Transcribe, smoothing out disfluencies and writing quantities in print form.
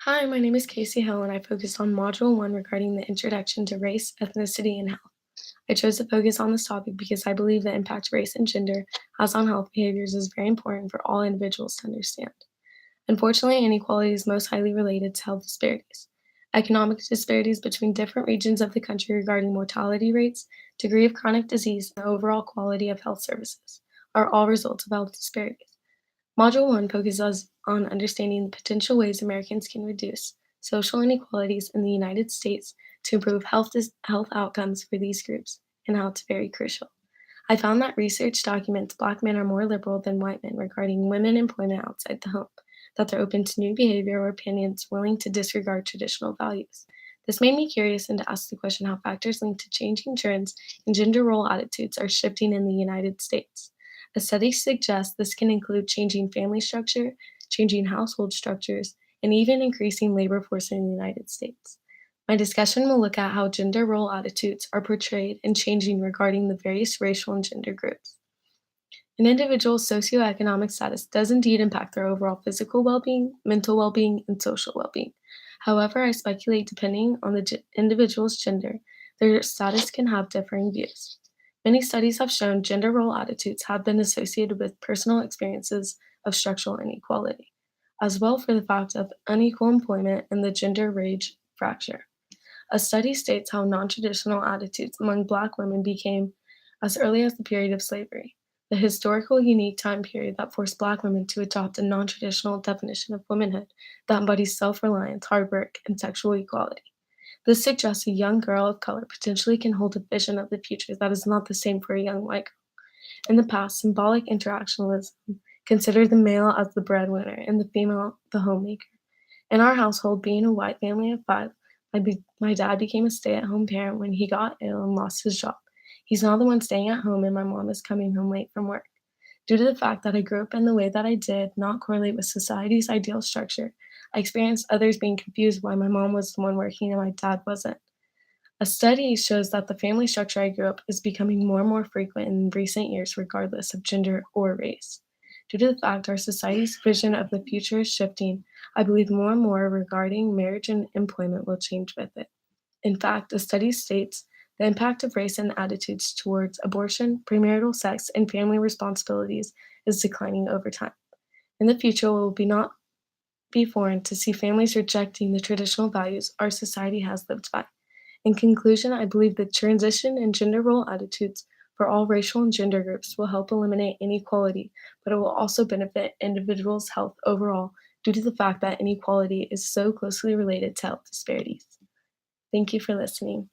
Hi, my name is Casey Hill, and I focus on Module 1 regarding the introduction to race, ethnicity, and health. I chose to focus on this topic because I believe the impact race and gender has on health behaviors is very important for all individuals to understand. Unfortunately, inequality is most highly related to health disparities. Economic disparities between different regions of the country regarding mortality rates, degree of chronic disease, and the overall quality of health services are all results of health disparities. Module 1 focuses on understanding the potential ways Americans can reduce social inequalities in the United States to improve health outcomes for these groups, and how it's very crucial. I found that research documents Black men are more liberal than white men regarding women employment outside the home, that they're open to new behavior or opinions willing to disregard traditional values. This made me curious and to ask the question how factors linked to changing trends in gender role attitudes are shifting in the United States. A study suggests this can include changing family structure, changing household structures, and even increasing labor force in the United States. My discussion will look at how gender role attitudes are portrayed and changing regarding the various racial and gender groups. An individual's socioeconomic status does indeed impact their overall physical well being, mental well being, and social well being. However, I speculate depending on the individual's gender, their status can have differing views. Many studies have shown gender role attitudes have been associated with personal experiences of structural inequality, as well for the fact of unequal employment and the gender wage fracture. A study states how non-traditional attitudes among Black women became as early as the period of slavery, the historical unique time period that forced Black women to adopt a non-traditional definition of womanhood that embodies self-reliance, hard work, and sexual equality. This suggests a young girl of color potentially can hold a vision of the future that is not the same for a young white girl. In the past, symbolic interactionalism considered the male as the breadwinner and the female the homemaker. In our household, being a white family of five, my dad became a stay-at-home parent when he got ill and lost his job. He's now the one staying at home, and my mom is coming home late from work. Due to the fact that I grew up in the way that I did not correlate with society's ideal structure, I experienced others being confused why my mom was the one working and my dad wasn't. A study shows that the family structure I grew up is becoming more and more frequent in recent years, regardless of gender or race. Due to the fact our society's vision of the future is shifting, I believe more and more regarding marriage and employment will change with it. In fact, a study states the impact of race and attitudes towards abortion, premarital sex, and family responsibilities is declining over time. In the future, it will not be foreign to see families rejecting the traditional values our society has lived by. In conclusion, I believe the transition in gender role attitudes for all racial and gender groups will help eliminate inequality, but it will also benefit individuals' health overall due to the fact that inequality is so closely related to health disparities. Thank you for listening.